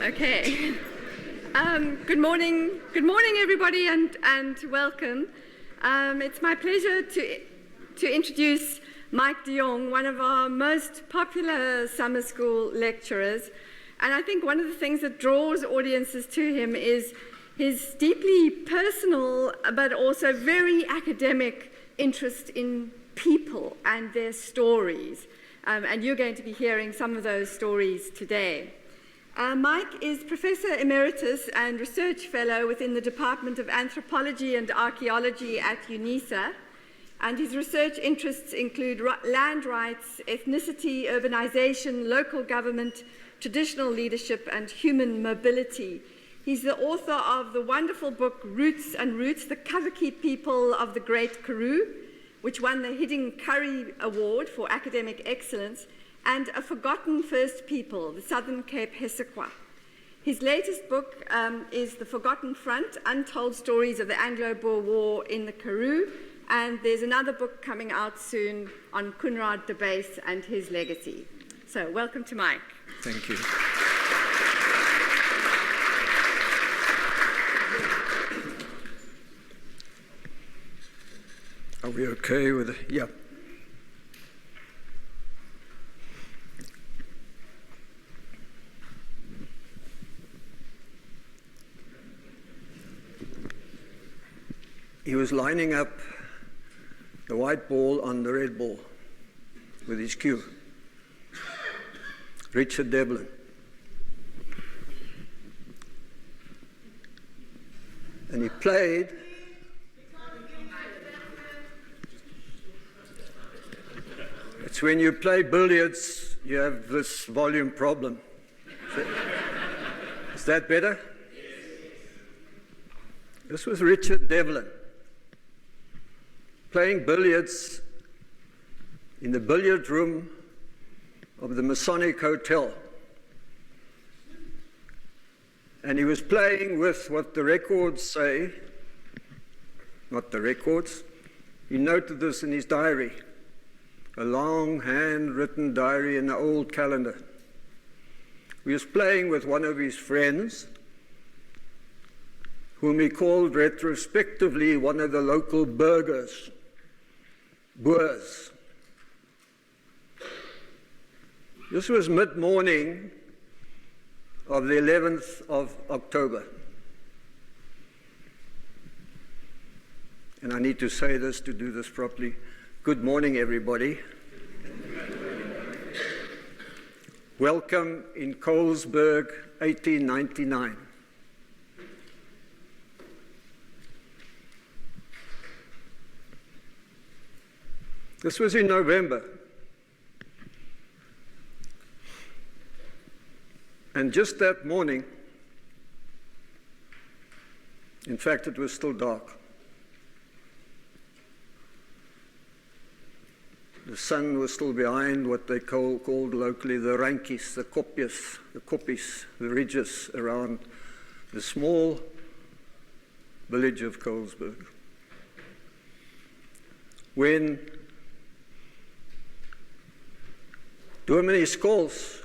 Okay. Good morning, everybody, and welcome. It's my pleasure to introduce Mike de Jongh, one of our most popular summer school lecturers. And I think one of the things that draws audiences to him is his deeply personal, but also very academic interest in people and their stories. And you're going to be hearing some of those stories today. Mike is Professor Emeritus and Research Fellow within the Department of Anthropology and Archaeology at UNISA, and his research interests include land rights, ethnicity, urbanization, local government, traditional leadership, and human mobility. He's the author of the wonderful book Roots and Roots, the Karoo people of the Great Karoo, which won the Hidden Curry Award for academic excellence, and A Forgotten First People, the Southern Cape Hessequa. His latest book is The Forgotten Front, Untold Stories of the Anglo-Boer War in the Karoo, and there's another book coming out soon on Kunrad de Base and his legacy. So welcome to Mike. Thank you. Are we okay with it? Yeah. He was lining up the white ball on the red ball with his cue. Richard Devlin. And he played. It's when you play billiards, you have this volume problem. Is that better? This was Richard Devlin, playing billiards in the billiard room of the Masonic Hotel. And he was playing with what the records say, not the records, he noted this in his diary, a long handwritten diary in an old calendar. He was playing with one of his friends, whom he called retrospectively one of the local burghers, Boers. This was mid-morning of the 11th of October. And I need to say this to do this properly. Good morning, everybody. Welcome in Colesberg, 1899. This was in November. And just that morning, in fact, it was still dark. The sun was still behind what they called locally the rankies, the koppies, the ridges around the small village of Colesberg. When Dominee Scholes,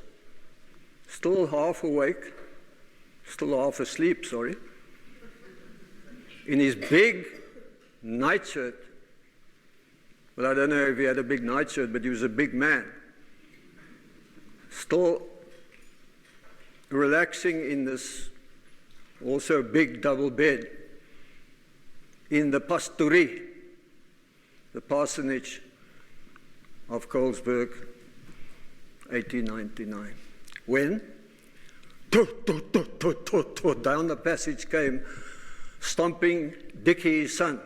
still half awake, still half asleep, sorry, in his big nightshirt. Well, I don't know if he had a big nightshirt, but he was a big man. Still relaxing in this also big double bed in the pastorie, the parsonage of Colesberg, 1899. When down the passage came stomping Dickie, his son,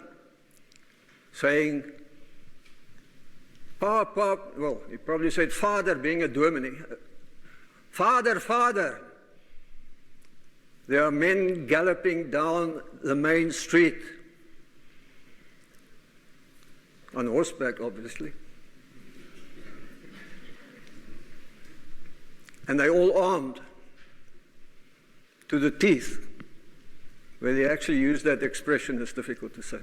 saying, Powerpop, well, he probably said, Father, being a dominee. Father, Father. There are men galloping down the main street. On horseback, obviously. And they all armed to the teeth. Where they actually use that expression is difficult to say.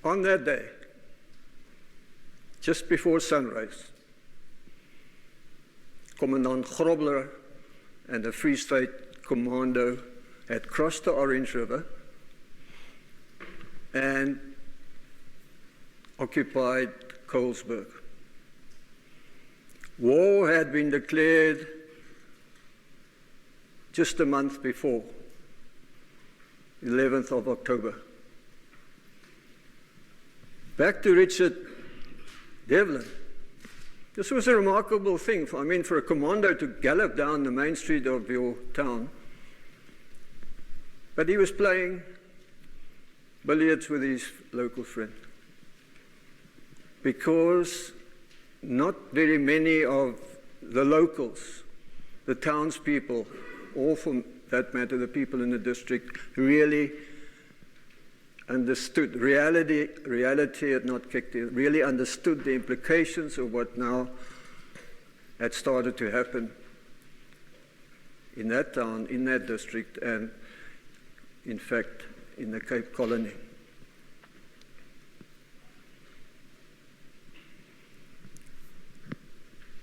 On that day, just before sunrise, Commandant Grobler and the Free State Commando had crossed the Orange River and occupied Colesberg. War had been declared just a month before, 11th of October. Back to Richard Devlin. This was a remarkable thing, for a commando to gallop down the main street of your town. But he was playing billiards with his local friend. Because not very many of the locals, the townspeople, or for that matter, the people in the district, really understood. Reality had not kicked in, really understood the implications of what now had started to happen in that town, in that district, and in fact, in the Cape Colony.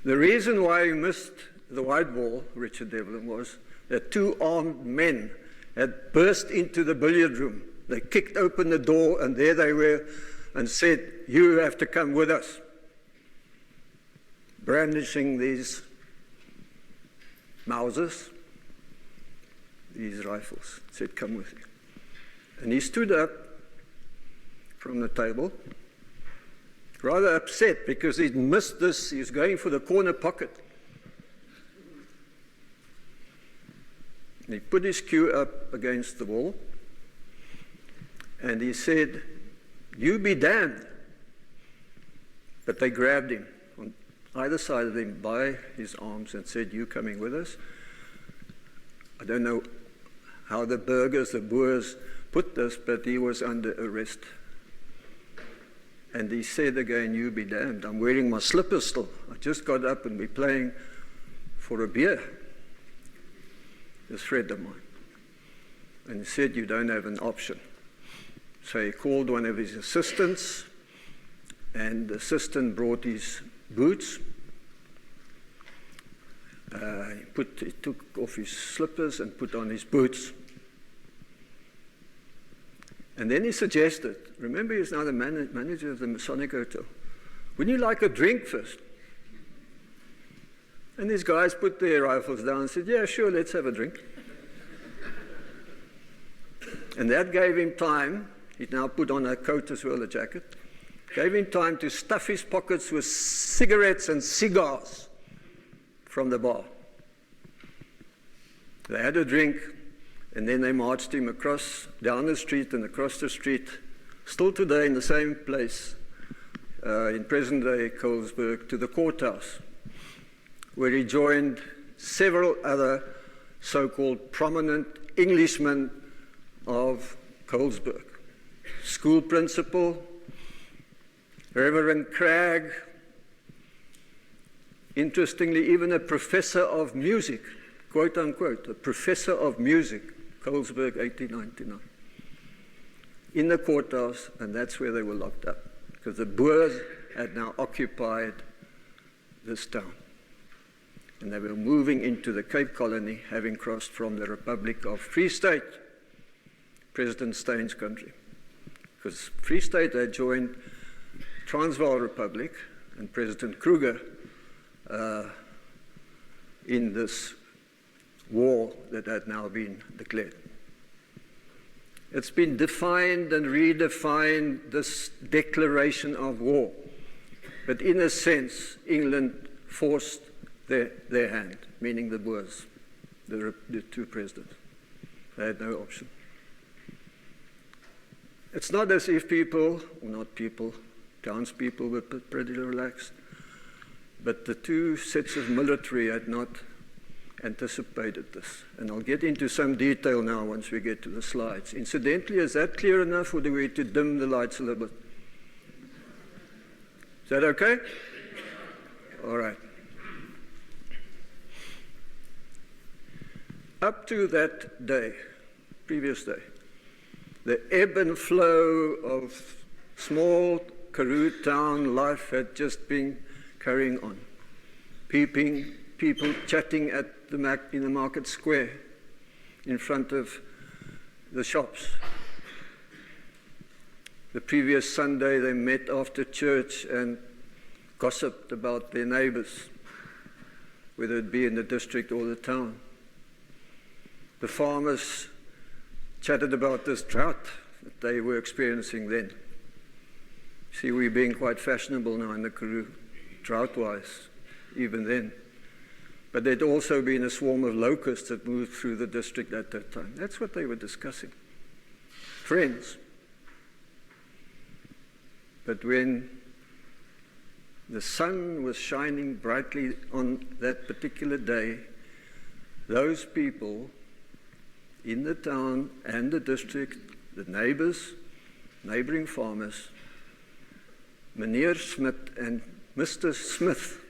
The reason why he missed the white ball, Richard Devlin, was that two armed men had burst into the billiard room. They kicked open the door, and there they were, and said, "You have to come with us," brandishing these Mausers, these rifles. Said, "Come with me." And he stood up from the table, rather upset because he'd missed this. He was going for the corner pocket. And he put his cue up against the wall, and he said, "You be damned." But they grabbed him on either side of him by his arms and said, "You coming with us?" I don't know how the burghers, the Boers, put this, but he was under arrest. And he said again, "You be damned. I'm wearing my slippers still. I just got up and we're playing for a beer." This friend of mine. And he said, "You don't have an option." So he called one of his assistants, and the assistant brought his boots. He took off his slippers and put on his boots. And then he suggested, remember he's now the manager of the Masonic Hotel, "Wouldn't you like a drink first?" And these guys put their rifles down and said, "Yeah, sure, let's have a drink." And that gave him time. He'd now put on a coat as well, a jacket. Gave him time to stuff his pockets with cigarettes and cigars from the bar. They had a drink, and then they marched him down the street and across the street, still today in the same place, in present-day Colesberg, to the courthouse, where he joined several other so-called prominent Englishmen of Colesberg. School principal, Reverend Cragg, interestingly, even a professor of music, quote unquote, a professor of music, Colesberg, 1899, in the courthouse, and that's where they were locked up, because the Boers had now occupied this town. And they were moving into the Cape Colony, having crossed from the Republic of Free State, President Stein's country. Because Free State had joined Transvaal Republic and President Kruger in this war that had now been declared. It's been defined and redefined, this declaration of war. But in a sense, England forced their hand, meaning the Boers, the two presidents. They had no option. It's not as if people, or not people, townspeople were pretty relaxed, but the two sets of military had not anticipated this. And I'll get into some detail now once we get to the slides. Incidentally, is that clear enough, or do we need to dim the lights a little bit? Is that okay? All right. Up to that day, previous day, the ebb and flow of small Karoo town life had just been carrying on. People people chatting at in the market square in front of the shops. The previous Sunday they met after church and gossiped about their neighbors, whether it be in the district or the town. The farmers chatted about this drought that they were experiencing then. See, we're being quite fashionable now in the Karoo, drought-wise, even then. But there'd also been a swarm of locusts that moved through the district at that time. That's what they were discussing. Friends. But when the sun was shining brightly on that particular day, those people in the town and the district, the neighbors, neighboring farmers, Meneer Smith and Mr. Smith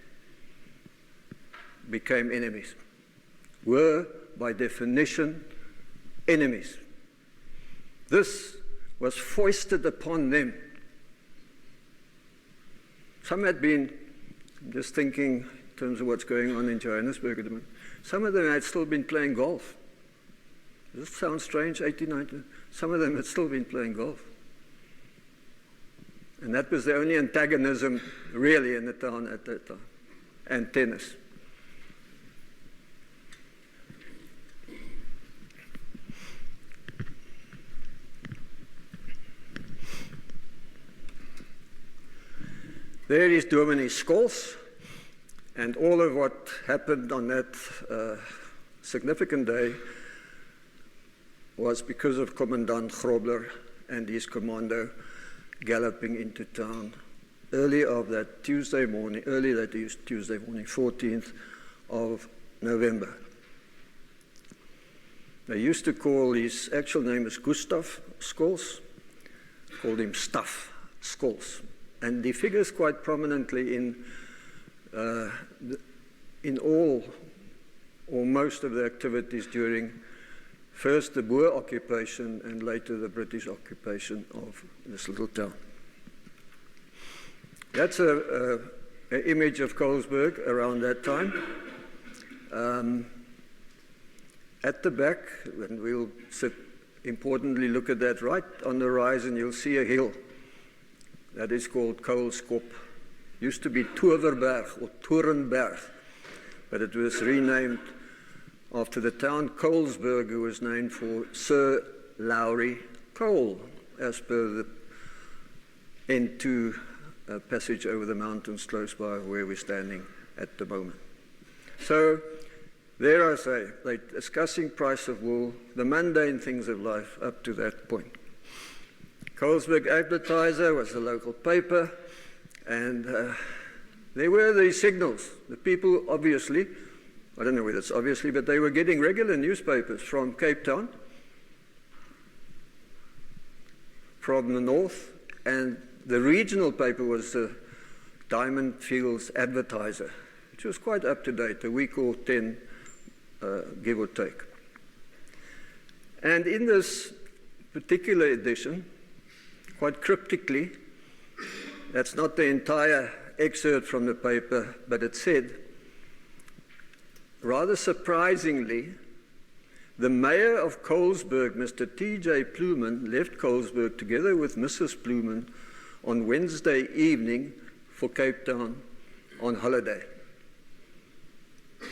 became enemies, were by definition enemies. This was foisted upon them. Some had been, just thinking in terms of what's going on in Johannesburg at the moment, some of them had still been playing golf. Does this sound strange, 1890? Some of them had still been playing golf. And that was the only antagonism really in the town at that time, and tennis. There is Dominee Scholes, and all of what happened on that significant day was because of Commandant Grobler and his commando galloping into town early that Tuesday morning, 14th of November. They used to call his actual name is Gustav Scholes, called him Stuff Scholes. And he figures quite prominently in all or most of the activities during first the Boer occupation and later the British occupation of this little town. That's an image of Colesberg around that time. At the back, and we'll importantly look at that right on the horizon, you'll see a hill. That is called Col Scope. Used to be Toverberg or Torenberg, but it was renamed after the town Colesberg, who was named for Sir Lowry Cole, as per the N2 passage over the mountains close by where we're standing at the moment. So there I say, they're discussing price of wool, the mundane things of life up to that point. Colesberg Advertiser was the local paper, and there were these signals. The people obviously, I don't know whether it's obviously, but they were getting regular newspapers from Cape Town, from the north, and the regional paper was the Diamond Fields Advertiser, which was quite up to date, a week or 10, give or take. And in this particular edition, quite cryptically, that's not the entire excerpt from the paper, but it said, rather surprisingly, the mayor of Colesberg, Mr. T.J. Pluman, left Colesberg together with Mrs. Pluman on Wednesday evening for Cape Town on holiday.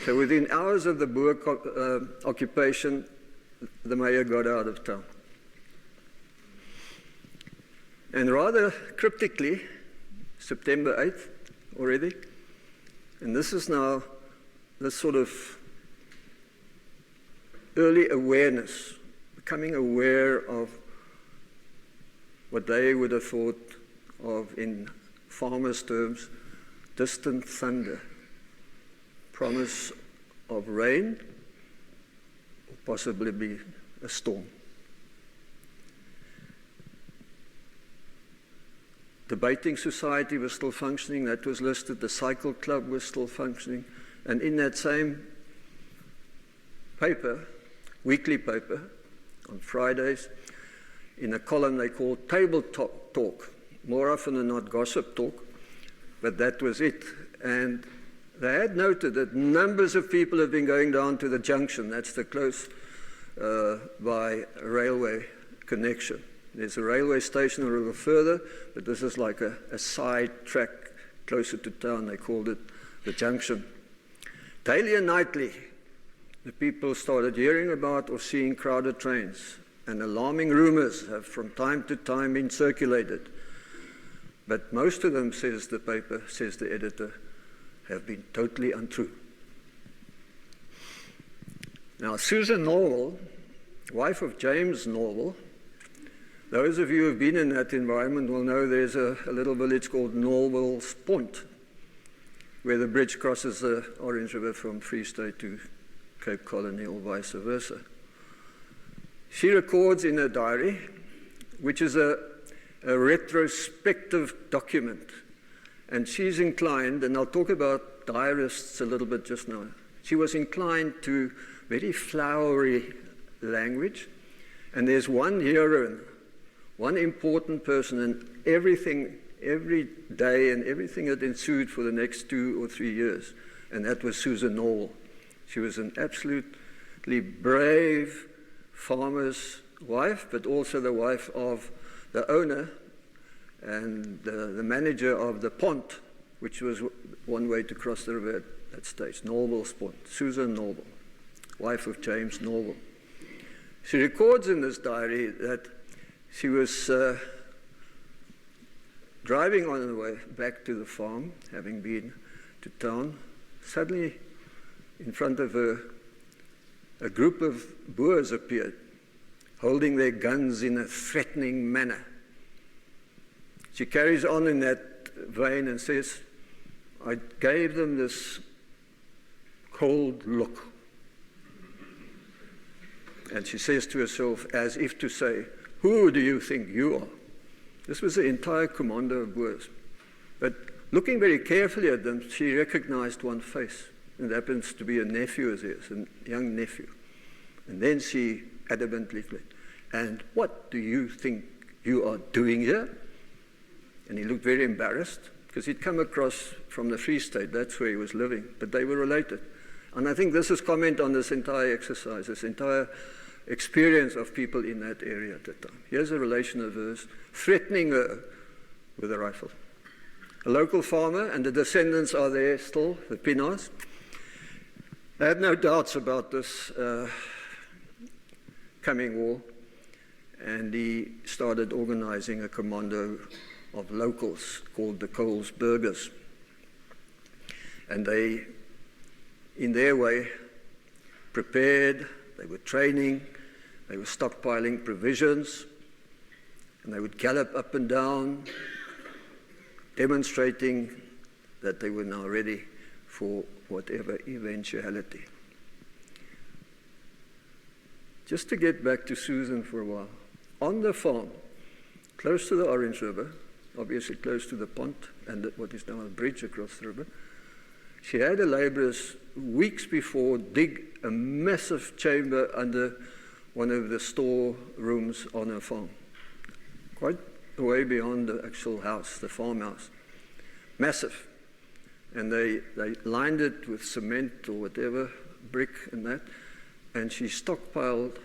So within hours of the Boer occupation, the mayor got out of town. And rather cryptically, September 8th already, and this is now this sort of early awareness, becoming aware of what they would have thought of in farmers' terms, distant thunder, promise of rain, or possibly be a storm. The Baiting Society was still functioning, that was listed, the Cycle Club was still functioning, and in that same paper, weekly paper, on Fridays, in a column they called Table Talk, more often than not gossip talk, but that was it. And They had noted that numbers of people have been going down to the junction. That's the close by railway connection. There's a railway station a little further, but this is like a side track closer to town. They called it the junction. Daily and nightly, the people started hearing about or seeing crowded trains, and alarming rumors have from time to time been circulated. But most of them, says the paper, says the editor, have been totally untrue. Now, Susan Norwell, wife of James Norwell, those of you who have been in that environment will know there's a little village called Norwell's Point, where the bridge crosses the Orange River from Free State to Cape Colony or vice versa. She records in her diary, which is a retrospective document, and she's inclined, and I'll talk about diarists a little bit just now, she was inclined to very flowery language, and there's one hero, one important person, and everything, every day and everything that ensued for the next 2 or 3 years, and that was Susan Norwell. She was an absolutely brave farmer's wife, but also the wife of the owner and the manager of the pont, which was one way to cross the river at that stage, Norwell's Pont, Susan Norwell, wife of James Norwell. She records in this diary that she was driving on the way back to the farm, having been to town. Suddenly, in front of her, a group of Boers appeared, holding their guns in a threatening manner. She carries on in that vein and says, I gave them this cold look. And she says to herself, as if to say, who do you think you are? This was the entire commando of Boers. But looking very carefully at them, she recognized one face. And it happens to be a nephew of theirs, a young nephew. And then she adamantly fled. And what do you think you are doing here? And he looked very embarrassed, because he'd come across from the Free State. That's where he was living. But they were related. And I think this is comment on this entire exercise, this entire experience of people in that area at the time. Here's a relation of hers threatening her with a rifle. A local farmer, and the descendants are there still, the Pinas. They had no doubts about this coming war, and he started organizing a commando of locals called the Colesbergers. And they, in their way, prepared, they were training, they were stockpiling provisions, and they would gallop up and down, demonstrating that they were now ready for whatever eventuality. Just to get back to Susan for a while, on the farm, close to the Orange River, obviously close to the pond and what is now a bridge across the river, she had the laborers weeks before dig a massive chamber under one of the store rooms on her farm, quite away beyond the actual house, the farmhouse. Massive. And they lined it with cement or whatever, brick and that, and she stockpiled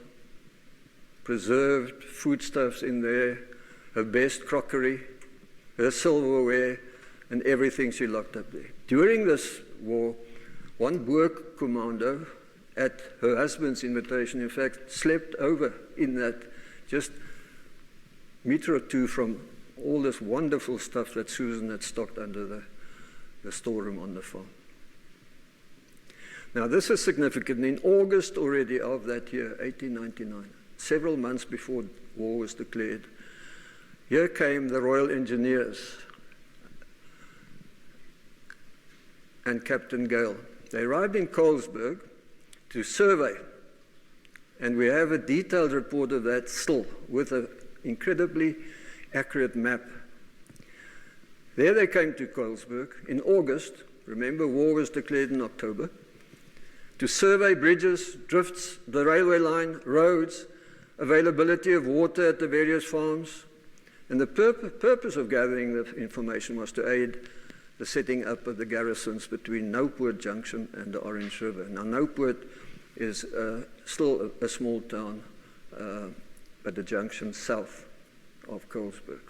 preserved foodstuffs in there, her best crockery, her silverware, and everything she locked up there. During this war, one Boer commando, at her husband's invitation, in fact, slept over in that, just a meter or two from all this wonderful stuff that Susan had stocked under the storeroom on the farm. Now, this is significant. In August already of that year, 1899, several months before war was declared, here came the Royal Engineers and Captain Gale. They arrived in Colesberg to survey, and we have a detailed report of that still, with an incredibly accurate map. There they came to Colesberg in August. Remember, war was declared in October, to survey bridges, drifts, the railway line, roads, availability of water at the various farms. And the purpose of gathering the information was to aid the setting up of the garrisons between Noupoort Junction and the Orange River. Now, Noupoort is still a small town, but the junction south of Colesberg.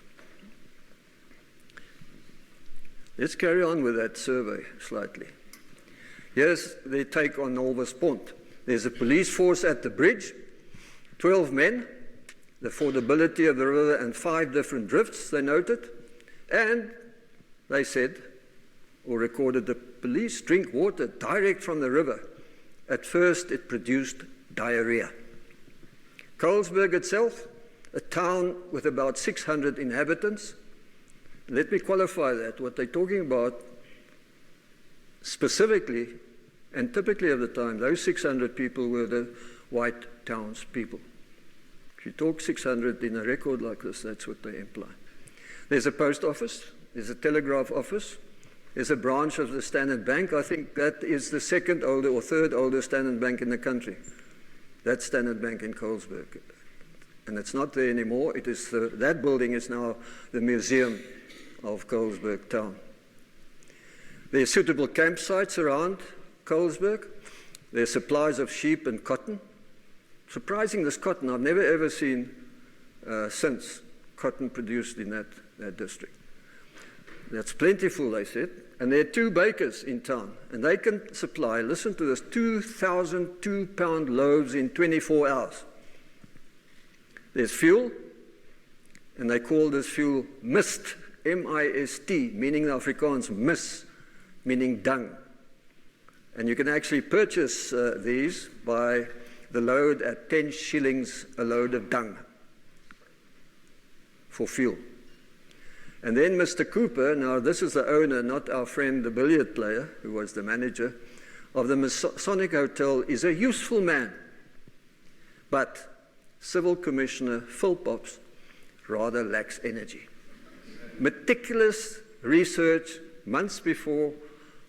Let's carry on with that survey slightly. Here's the take on Norwes Pont. There's a police force at the bridge, 12 men, the fordability of the river and 5 different drifts, they noted, and they said, or recorded, the police drink water direct from the river. At first, it produced diarrhea. Colesberg itself, a town with about 600 inhabitants. Let me qualify that. What they're talking about specifically, and typically at the time, those 600 people were the white townspeople. If you talk 600 in a record like this, that's what they imply. There's a post office, there's a telegraph office, there's a branch of the Standard Bank. I think that is the second older or third oldest Standard Bank in the country. That's Standard Bank in Colesberg. And it's not there anymore. It is that building is now the museum of Colesberg town. There are suitable campsites around Colesberg. There are supplies of sheep and cotton. Surprising, this cotton, I've never ever seen since cotton produced in that district. That's plentiful, they said. And there are 2 bakers in town, and they can supply, listen to this, 2,000 2-pound loaves in 24 hours. There's fuel, and they call this fuel mist, M-I-S-T, meaning the Afrikaans mis, meaning dung. And you can actually purchase these by the load at 10 shillings a load of dung for fuel. And then Mr. Cooper, now this is the owner, not our friend the billiard player, who was the manager, of the Masonic Hotel, is a useful man. But Civil Commissioner Philpops rather lacks energy. Meticulous research months before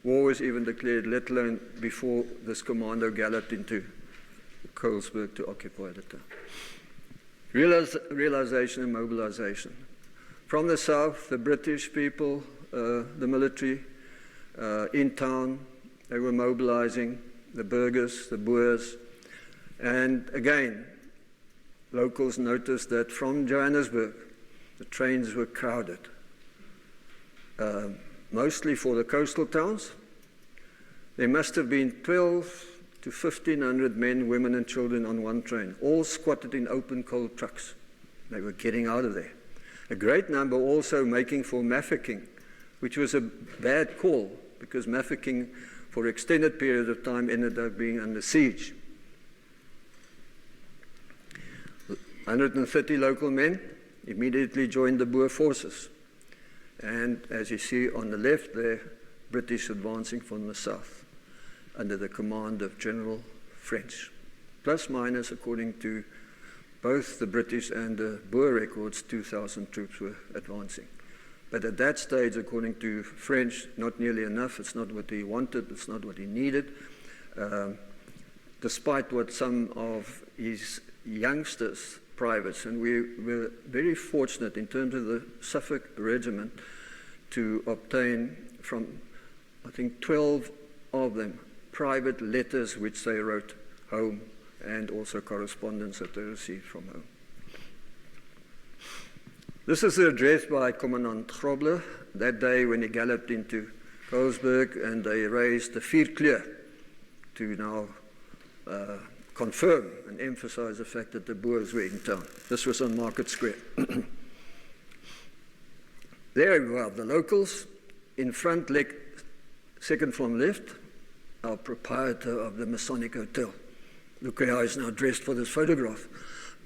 war was even declared, let alone before this commando galloped into Colesberg to occupy the town. Realization and mobilization. From the south, the British people, the military, in town, they were mobilizing, the burghers, the Boers. And again, locals noticed that from Johannesburg, the trains were crowded, mostly for the coastal towns. There must have been 12 to 1,500 men, women, and children on one train, all squatted in open coal trucks. They were getting out of there. A great number also making for Mafeking, which was a bad call because Mafeking, for extended periods of time, ended up being under siege. 130 local men immediately joined the Boer forces. And as you see on the left there, British advancing from the south under the command of General French. Plus minus, according to both the British and the Boer records, 2,000 troops were advancing. But at that stage, according to French, not nearly enough. It's not what he wanted. It's not what he needed. Despite what some of his youngsters, privates, and we were very fortunate in terms of the Suffolk Regiment to obtain from, I think, 12 of them private letters which they wrote home and also correspondence that they received from home. This is the address by Commandant Grobler that day when he galloped into Colesberg, and they raised the Vierkleur to now confirm and emphasize the fact that the Boers were in town. This was on Market Square. There we have the locals. In front, second from left, our proprietor of the Masonic Hotel. Look how he's now dressed for this photograph.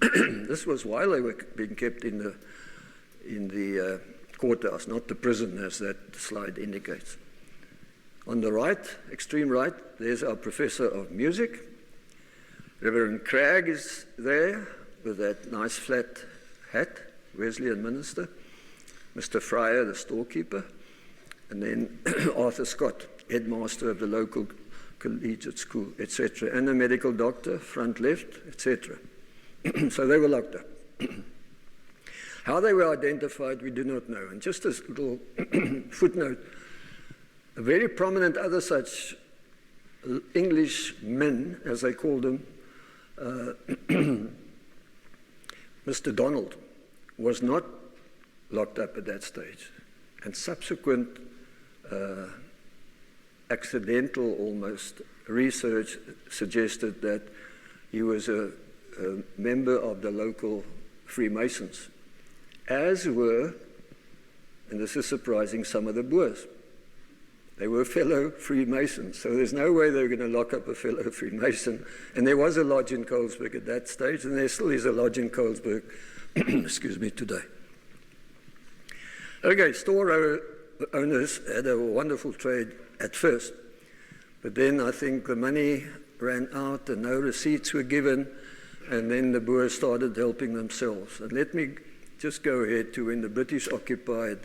This was while they were being kept in the courthouse, not the prison, as that slide indicates. On the right, extreme right, there's our professor of music. Reverend Cragg is there with that nice flat hat, Wesleyan minister. Mr. Fryer, the storekeeper. And then Arthur Scott, headmaster of the local collegiate school, etc. And a medical doctor, front left, etc. So they were locked up. How they were identified, we do not know. And just as a little footnote, A very prominent other such English men, as they called them, Mr. Donald, was not locked up at that stage. And subsequent accidental almost research suggested that he was a member of the local Freemasons, as were, and this is surprising, some of the Boers. They were fellow Freemasons, so there's no way they were going to lock up a fellow Freemason. And there was a lodge in Colesberg at that stage, and there still is a lodge in Colesberg, excuse me, today. Okay, store owners had a wonderful trade at first, but then I think the money ran out and no receipts were given, and then the Boers started helping themselves. And let me just go ahead to when the British occupied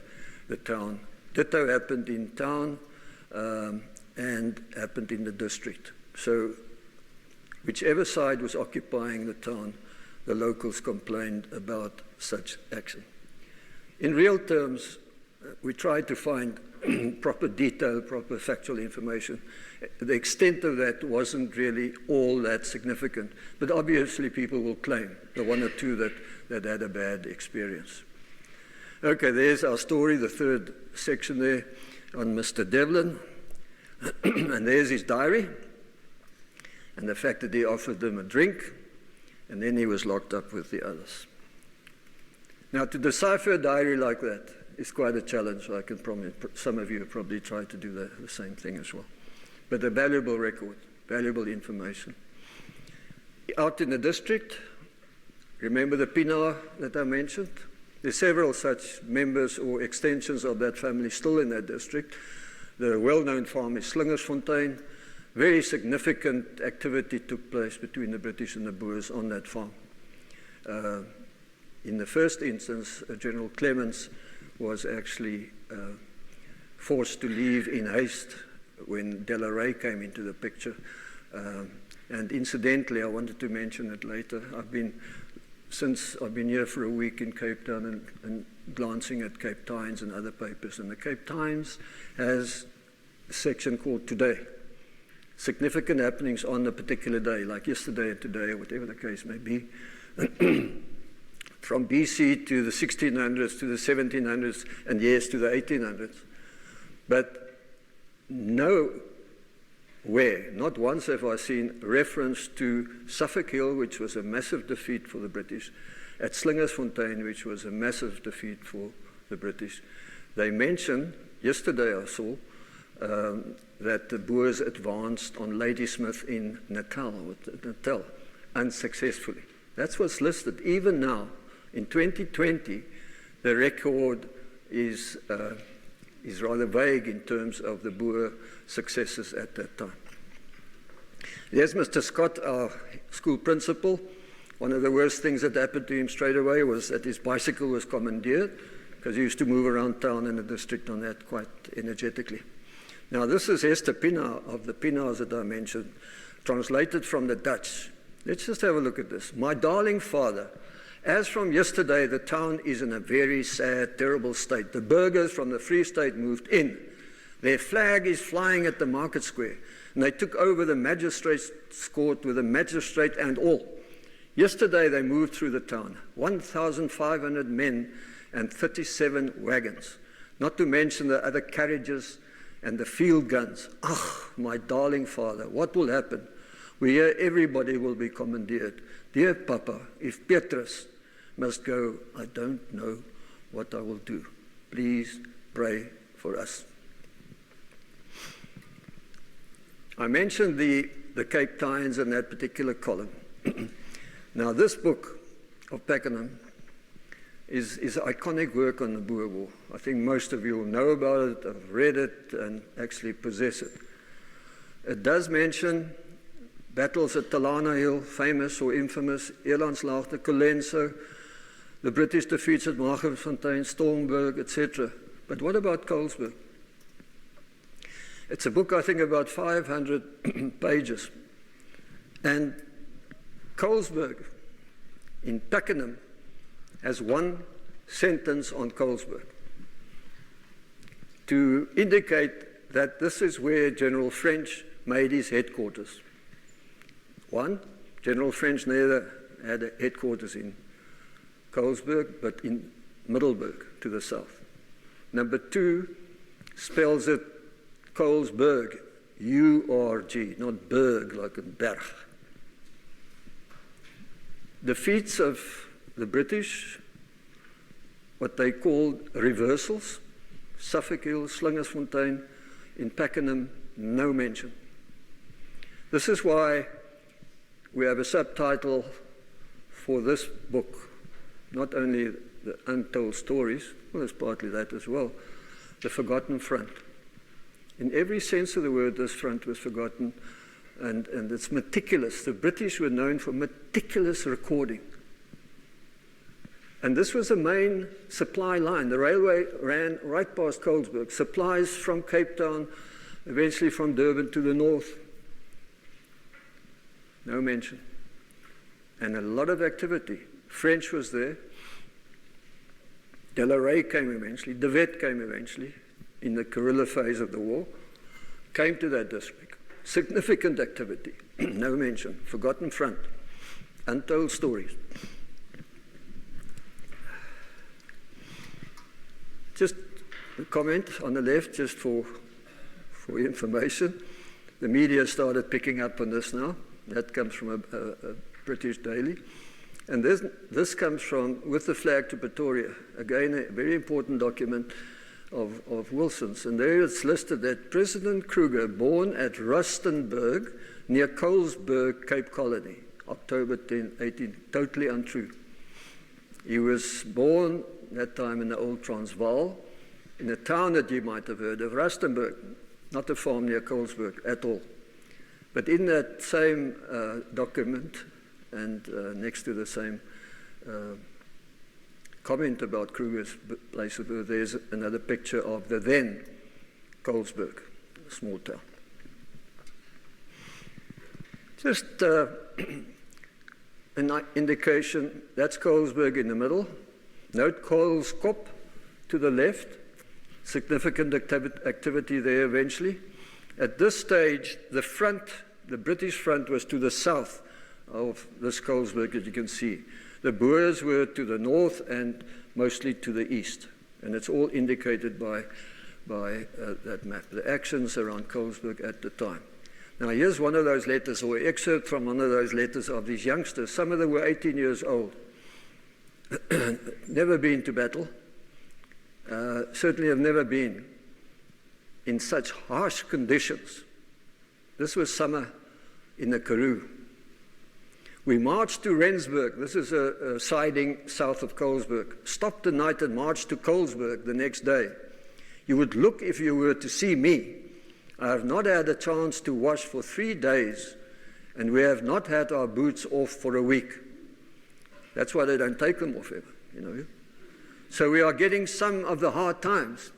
the town. Ditto happened in town and happened in the district. So whichever side was occupying the town, the locals complained about such action. In real terms, we tried to find proper detail, proper factual information. The extent of that wasn't really all that significant, but obviously people will claim the one or two that had a bad experience. Okay, there's our story, the third section there on Mr. Devlin. And there's his diary, and the fact that he offered them a drink, and then he was locked up with the others. Now, to decipher a diary like that is quite a challenge. I can promise some of you have probably tried to do the same thing as well. But a valuable record, valuable information. Out in the district, remember the Pienaar that I mentioned? There's several such members or extensions of that family still in that district. The well-known farm is Slingersfontein. Very significant activity took place between the British and the Boers on that farm. In the first instance, General Clements was actually forced to leave in haste when De La Rey came into the picture. And incidentally, I wanted to mention it later. Since I've been here for a week in Cape Town and glancing at Cape Times and other papers, and the Cape Times has a section called Today. Significant happenings on a particular day, like yesterday and today, or whatever the case may be. From BC to the 1600s, to the 1700s, and yes, to the 1800s. But nowhere, not once have I seen reference to Suffolk Hill, which was a massive defeat for the British, at Slingersfontein, which was a massive defeat for the British. They mentioned, yesterday I saw, that the Boers advanced on Ladysmith in Natal, unsuccessfully. That's what's listed. Even now, in 2020, the record is rather vague in terms of the Boer successes at that time. There's Mr. Scott, our school principal. One of the worst things that happened to him straight away was that his bicycle was commandeered, because he used to move around town in the district on that quite energetically. Now, this is Hester Pienaar of the Pienaars that I mentioned, translated from the Dutch. Let's just have a look at this. My darling father, as from yesterday, the town is in a very sad, terrible state. The burghers from the Free State moved in. Their flag is flying at the market square, and they took over the magistrate's court with a magistrate and all. Yesterday, they moved through the town, 1,500 men and 37 wagons, not to mention the other carriages and the field guns. Ah, my darling father, what will happen? We hear everybody will be commandeered. Dear Papa, if Petrus must go, I don't know what I will do. Please pray for us. I mentioned the Cape Times in that particular column. Now, this book of Beckenham is iconic work on the Boer War. I think most of you will know about it, have read it, and actually possess it. It does mention battles at Talana Hill, famous or infamous, Elandslaagte, Colenso, the British defeats at Magersfontein, Stormberg, etc. But what about Colesberg? It's a book, I think, about 500 pages. And Colesberg in Beckenham has one sentence on Colesberg to indicate that this is where General French made his headquarters. One, General French never had a headquarters in Colesberg, but in Middelburg to the south. Number two spells it Colesberg, U-R-G, not Berg like a berg. The feats of the British, what they called reversals, Suffolk Hill, Slingersfontein, in Beckenham, no mention. This is why we have a subtitle for this book, not only the untold stories, well, there's partly that as well, the forgotten front. In every sense of the word, this front was forgotten, and it's meticulous. The British were known for meticulous recording. And this was the main supply line. The railway ran right past Colesberg, supplies from Cape Town, eventually from Durban to the north. No mention. And a lot of activity. French was there. De la Rey came eventually. De Wet came eventually in the guerrilla phase of the war. Came to that district. Significant activity. No mention. Forgotten front. Untold stories. Just a comment on the left, just for information. The media started picking up on this now. That comes from a British daily. And this comes from With the Flag to Pretoria. Again, a very important document of Wilson's. And there it's listed that President Kruger, born at Rustenburg, near Colesberg, Cape Colony, October 10, 18, totally untrue. He was born that time in the old Transvaal, in a town that you might have heard of, Rustenburg, not a farm near Colesberg at all. But in that same document, and next to the same comment about Kruger's place of birth, there's another picture of the then Colesberg, a small town. Just an indication, that's Colesberg in the middle. Note Col Scope to the left, significant activity there eventually. At this stage, the front, the British front, was to the south of this Colesberg, as you can see. The Boers were to the north and mostly to the east. And it's all indicated by that map, the actions around Colesberg at the time. Now, here's one of those letters, or excerpt from one of those letters of these youngsters. Some of them were 18 years old. Never been to battle. Certainly have never been in such harsh conditions. This was summer in the Karoo. We marched to Rensburg. This is a siding south of Colesberg. Stopped the night and marched to Colesberg the next day. You would look if you were to see me. I have not had a chance to wash for 3 days, and we have not had our boots off for a week. That's why they don't take them off ever, you know. So we are getting some of the hard times.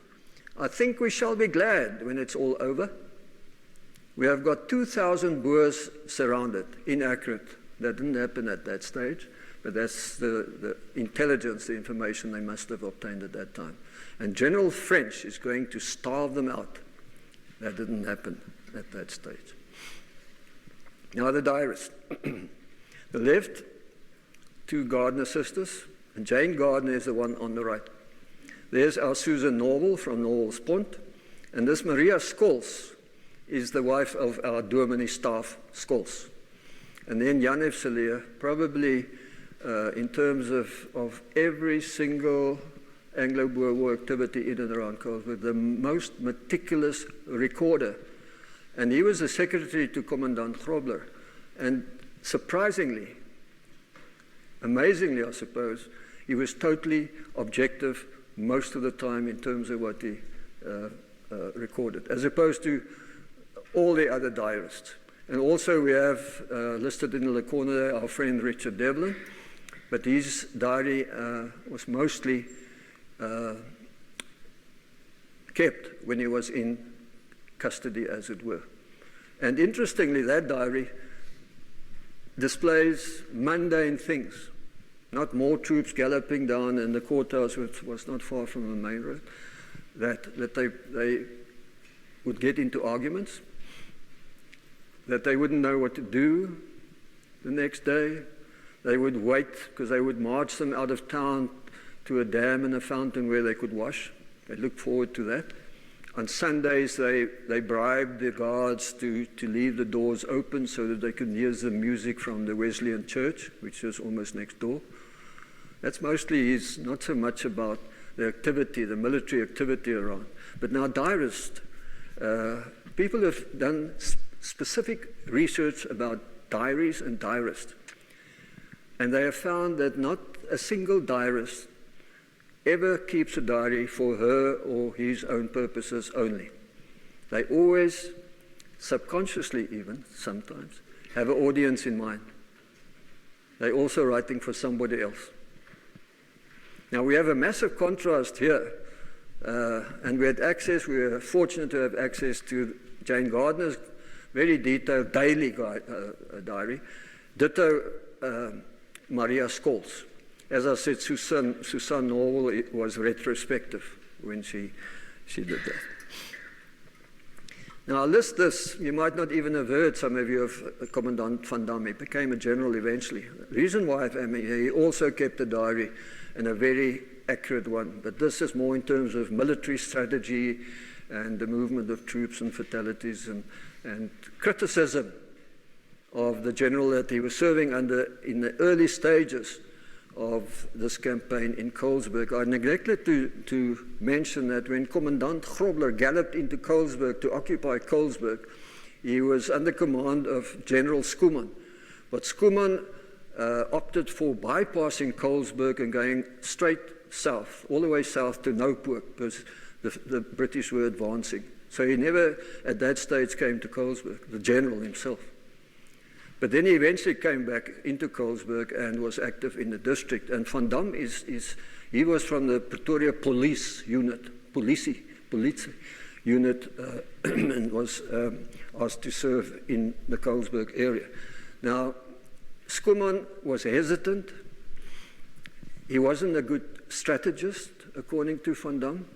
I think we shall be glad when it's all over. We have got 2,000 Boers surrounded, inaccurate. That didn't happen at that stage, but that's the intelligence, the information they must have obtained at that time. And General French is going to starve them out. That didn't happen at that stage. Now the diaries. The left, 2 Gardner sisters, and Jane Gardner is the one on the right. There's our Susan Norwell from Norwell's Pont, and this Maria Scholes is the wife of our Dominee staff, Scholes. And then Jan Efseleer, probably in terms of every single Anglo-Boer War activity in and around Colesberg, the most meticulous recorder. And he was the secretary to Commandant Grobler. And surprisingly, amazingly, I suppose, he was totally objective most of the time in terms of what he recorded, as opposed to all the other diarists. And also we have listed in the corner there our friend Richard Devlin, but his diary was mostly kept when he was in custody, as it were. And interestingly, that diary displays mundane things, not more troops galloping down in the courthouse, which was not far from the main road, that they would get into arguments, that they wouldn't know what to do the next day. They would wait because they would march them out of town to a dam and a fountain where they could wash. They looked forward to that. On Sundays, they bribed the guards to leave the doors open so that they could hear the music from the Wesleyan church, which was almost next door. That's mostly not so much about the activity, the military activity around. But now diarists, people have done specific research about diaries and diarists. And they have found that not a single diarist ever keeps a diary for her or his own purposes only. They always, subconsciously even, sometimes, have an audience in mind. They're also writing for somebody else. Now we have a massive contrast here, and we were fortunate to have access to Jane Gardner's very detailed daily diary, ditto Maria Scholl's. As I said, Susanne Norwell was retrospective when she did that. Now I'll list this. You might not even have heard, some of you, of Commandant van Dam. He became a general eventually. The reason why he also kept a diary, and a very accurate one, but this is more in terms of military strategy and the movement of troops and fatalities and criticism of the general that he was serving under in the early stages of this campaign in Colesberg. I neglected to mention that when Commandant Grobler galloped into Colesberg to occupy Colesberg, he was under command of General Schoolman. But Schoolman opted for bypassing Colesberg and going straight south, all the way south to Noupoort, because the British were advancing. So he never at that stage came to Colesberg, the general himself. But then he eventually came back into Colesberg and was active in the district. And Van Dam he was from the Pretoria police unit, police unit, and was asked to serve in the Colesberg area. Now, Schoolman was hesitant. He wasn't a good strategist, according to Van Dam.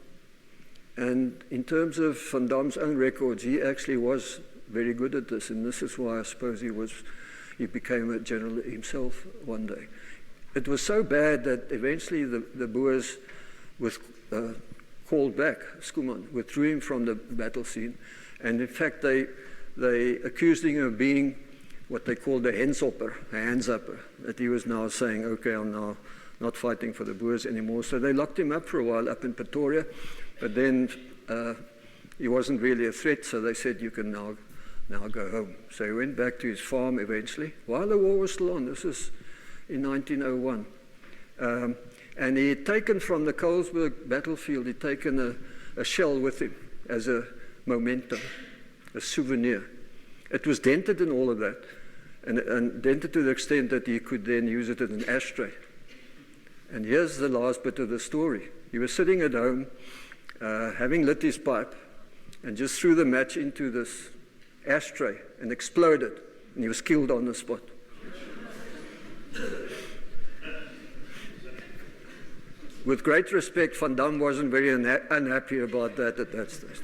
And in terms of Van Dam's own records, he actually was very good at this, and this is why I suppose he became a general himself one day. It was so bad that eventually the Boers called back Schoolman, withdrew him from the battle scene, and in fact they accused him of being what they called a hands-upper, that he was now saying, okay, I'm now not fighting for the Boers anymore. So they locked him up for a while up in Pretoria, but then he wasn't really a threat, so they said, you can now go home. So he went back to his farm eventually, while the war was still on. This is in 1901. And he had taken from the Colesberg battlefield, he'd taken a shell with him as a memento, a souvenir. It was dented and all of that, and dented to the extent that he could then use it as an ashtray. And here's the last bit of the story. He was sitting at home, having lit his pipe, and just threw the match into this ashtray and exploded, and he was killed on the spot. With great respect, Van Dam wasn't very unhappy about that at that stage.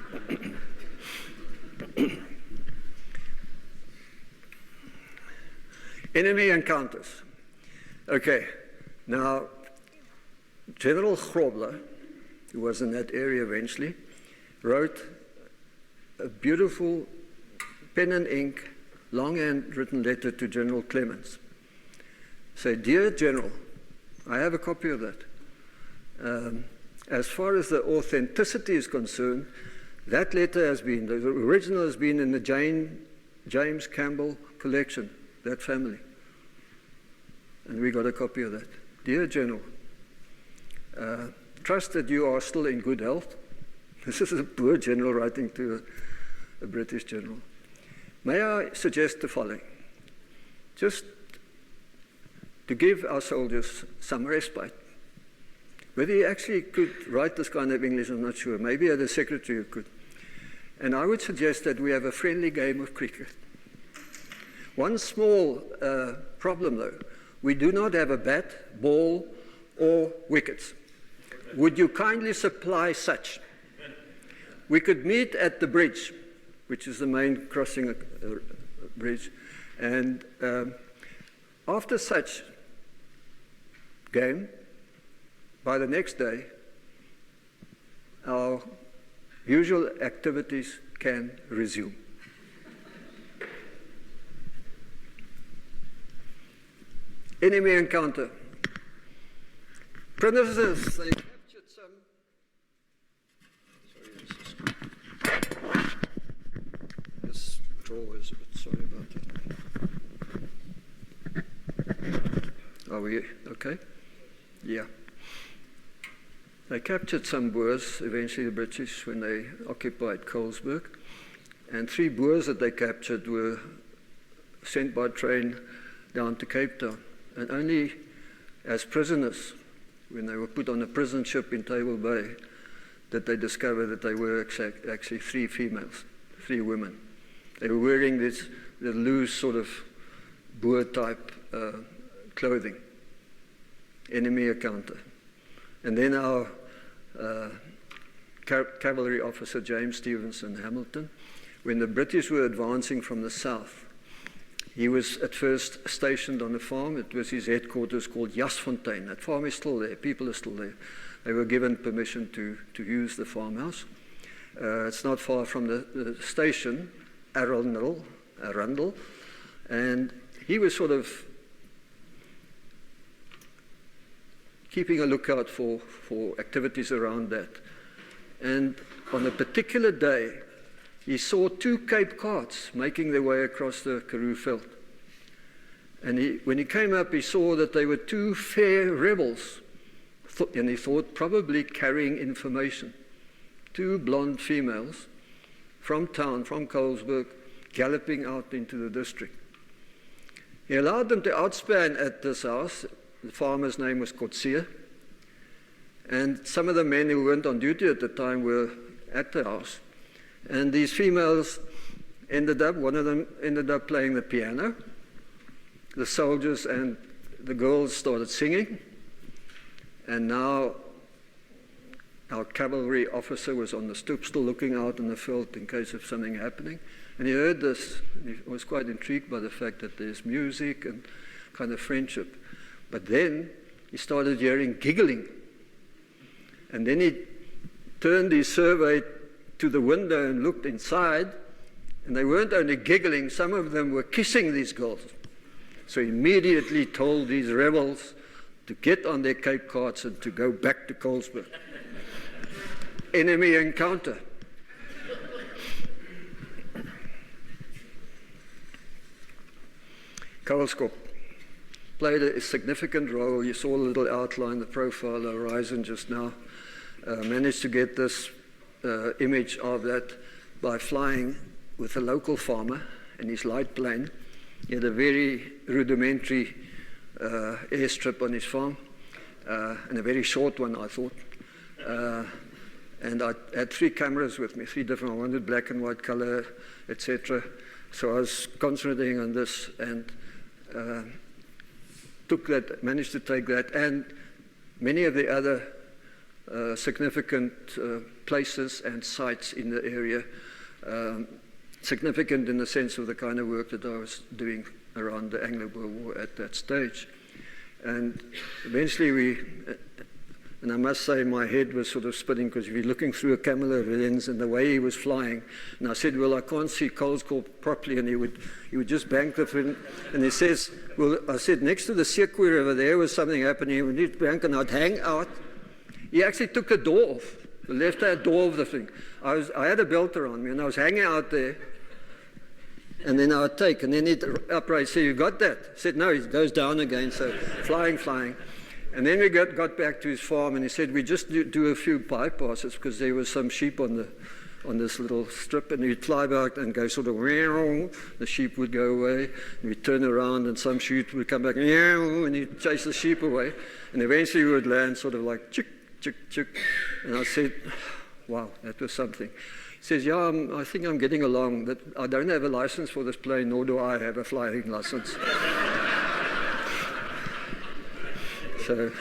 Enemy encounters. Okay, now General Grobler, who was in that area eventually, wrote a beautiful pen and ink, longhand written letter to General Clements. Say, dear General, I have a copy of that. As far as the authenticity is concerned, that letter has been, the original has been in the James Campbell collection, that family. And we got a copy of that. Dear General, trust that you are still in good health. This is a poor general writing to a British general. May I suggest the following? Just to give our soldiers some respite. Whether he actually could write this kind of English, I'm not sure. Maybe as a secretary who could. And I would suggest that we have a friendly game of cricket. One small problem, though. We do not have a bat, ball, or wickets. Would you kindly supply such? we could meet at the bridge, which is the main crossing bridge. And after such game, by the next day, our usual activities can resume. Enemy encounter. Prisoners, they captured some. Sorry, this drawer is a bit, sorry about that. Are we okay? Yeah. They captured some Boers, eventually the British, when they occupied Colesberg. And 3 Boers that they captured were sent by train down to Cape Town. And only as prisoners, when they were put on a prison ship in Table Bay, that they discovered that they were actually 3 females, 3 women. They were wearing the loose sort of Boer-type clothing. Enemy encounter. And then our cavalry officer, James Stevenson Hamilton, when the British were advancing from the south, he was at first stationed on a farm. It was his headquarters called Jasfontein. That farm is still there. People are still there. They were given permission to use the farmhouse. It's not far from the station, Arundel, and he was sort of keeping a lookout for activities around that. And on a particular day, he saw 2 Cape carts making their way across the Karoo veld. And when he came up, he saw that they were 2 fair rebels, and he thought probably carrying information. 2 blonde females from town, from Colesberg, galloping out into the district. He allowed them to outspan at this house. The farmer's name was Kotsia. And some of the men who weren't on duty at the time were at the house. And these females one of them ended up playing the piano. The soldiers and the girls started singing. And now our cavalry officer was on the stoop, still looking out in the field in case of something happening. And he heard this, and he was quite intrigued by the fact that there's music and kind of friendship. But then he started hearing giggling. And then he turned his survey to the window and looked inside, and they weren't only giggling, some of them were kissing these girls. So he immediately told these rebels to get on their Cape carts and to go back to Colesberg. Enemy encounter. Col Scope played a significant role. You saw a little outline, the profile, the horizon just now. Managed to get this image of that by flying with a local farmer in his light plane. He had a very rudimentary airstrip on his farm, and a very short one, I thought. And I had 3 cameras with me, 3 different. I wanted black and white color, etc. So I was concentrating on this and managed to take that, and many of the other significant places and sites in the area, significant in the sense of the kind of work that I was doing around the Anglo-Boer War at that stage. And eventually and I must say my head was sort of spinning because you're looking through a camera lens and the way he was flying. And I said, well, I can't see Col Scope properly. And he would just bank the fin. And he says, well, I said, next to the Sequoia over there was something happening. We need to bank, and I'd hang out. He actually took the door off, the left-hand door of the thing. I had a belt around me, and I was hanging out there. And then I would take, and then he'd upright say, you got that? I said, no, it goes down again, so flying. And then we got back to his farm, and he said, we just do a few bypasses because there was some sheep on this little strip, and he'd fly back and go sort of, the sheep would go away, and we'd turn around, and some sheep would come back, and he'd chase the sheep away. And eventually we would land sort of like, chick, chick, chick. And I said, wow, that was something. He says, yeah, I think I'm getting along. That I don't have a license for this plane, nor do I have a flying license. So,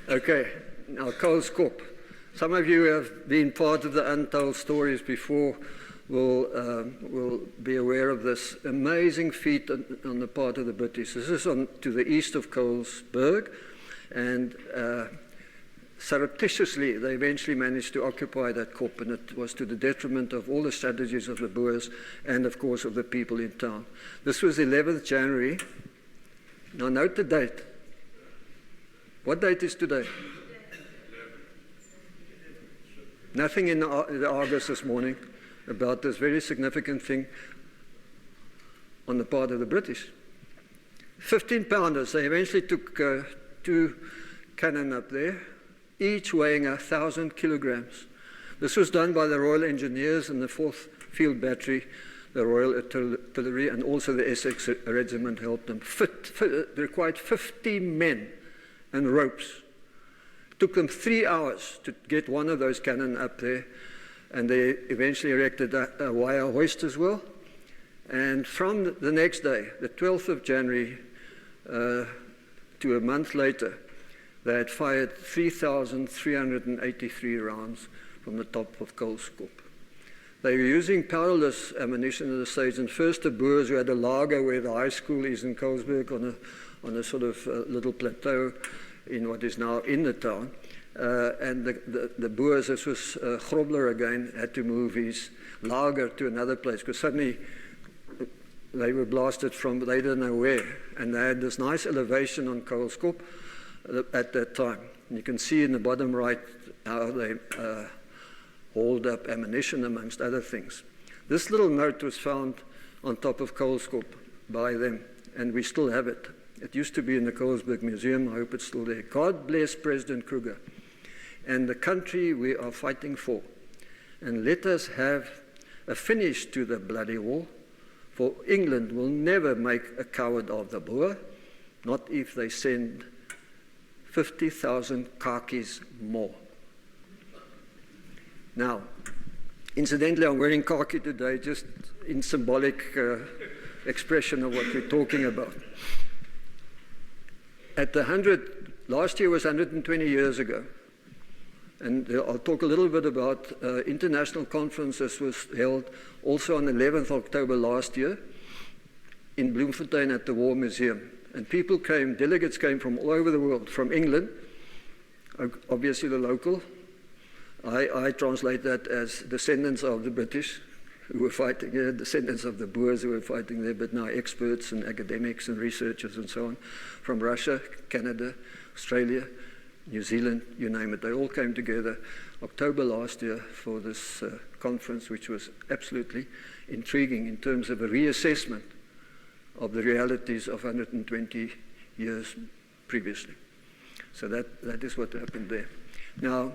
okay, now Col Scope. Some of you have been part of the Untold Stories before will be aware of this amazing feat on the part of the British. This is to the east of Colesberg, and surreptitiously they eventually managed to occupy that Kop, and it was to the detriment of all the strategies of the Boers and, of course, of the people in town. This was 11th January. Now note the date. What date is today? Nothing in the Argus this morning about this very significant thing on the part of the British. 15-pounders. They eventually took 2 cannon up there, each weighing 1,000 kilograms. This was done by the Royal Engineers and the 4th Field Battery, the Royal Artillery, and also the Essex Regiment helped them. They required 50 men and ropes. It took them 3 hours to get one of those cannon up there, and they eventually erected a wire hoist as well. And from the next day, the 12th of January, to a month later, they had fired 3,383 rounds from the top of Col Scope. They were using powerless ammunition at the stage, and first the Boers, who had a lager where the high school is in Colesberg, on a sort of little plateau in what is now in the town. And the Boers, this was Grobler again, had to move his lager to another place, because suddenly they were blasted from they didn't know where. And they had this nice elevation on Col Scope at that time. And you can see in the bottom right how they hauled up ammunition, amongst other things. This little note was found on top of Col Scope by them, and we still have it. It used to be in the Colesberg Museum. I hope it's still there. God bless President Kruger and the country we are fighting for. And let us have a finish to the bloody war, for England will never make a coward of the Boer, not if they send 50,000 khakis more. Now, incidentally, I'm wearing khaki today, just in symbolic expression of what we're talking about. At the 100, last year was 120 years ago. And I'll talk a little bit about international conference that was held also on 11th October last year in Bloemfontein at the War Museum. And people came, delegates came from all over the world, from England, obviously the local. I translate that as descendants of the British who were fighting here, descendants of the Boers who were fighting there, but now experts and academics and researchers and so on, from Russia, Canada, Australia, New Zealand, you name it. They all came together October last year for this conference, which was absolutely intriguing in terms of a reassessment of the realities of 120 years previously. So that is what happened there. Now,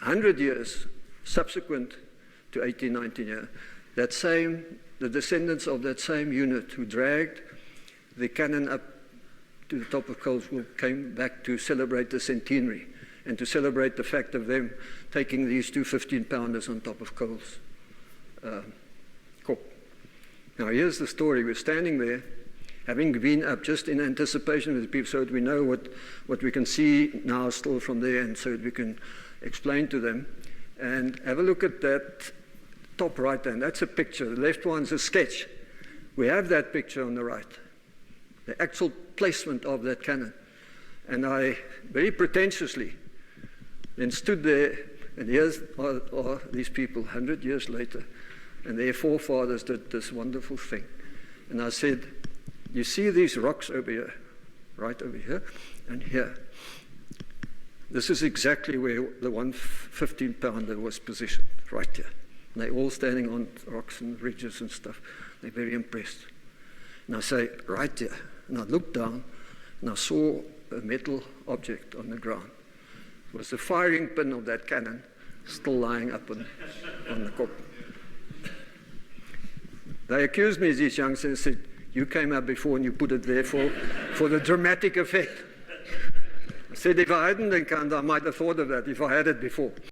100 years subsequent to 1819, the descendants of that same unit who dragged the cannon up to the top of Colesberg came back to celebrate the centenary and to celebrate the fact of them taking these 2 15-pounders on top of Col's Kop. Now here's the story. We're standing there, having been up just in anticipation with the people, so that we know what we can see now still from there, and so that we can explain to them. And have a look at that top right hand. That's a picture. The left one's a sketch. We have that picture on the right, the actual placement of that cannon. And I, very pretentiously, then stood there, and here's are these people 100 years later, and their forefathers did this wonderful thing. And I said, you see these rocks over here, right over here, and here. This is exactly where the 1 15-pounder was positioned, right here. And they're all standing on rocks and ridges and stuff. They're very impressed. And I say, right here. And I looked down, and I saw a metal object on the ground. It was the firing pin of that cannon still lying up on the Kop. They accused me, these youngsters, and said, you came up before and you put it there for the dramatic effect. I said, if I hadn't, then I might have thought of that if I had it before.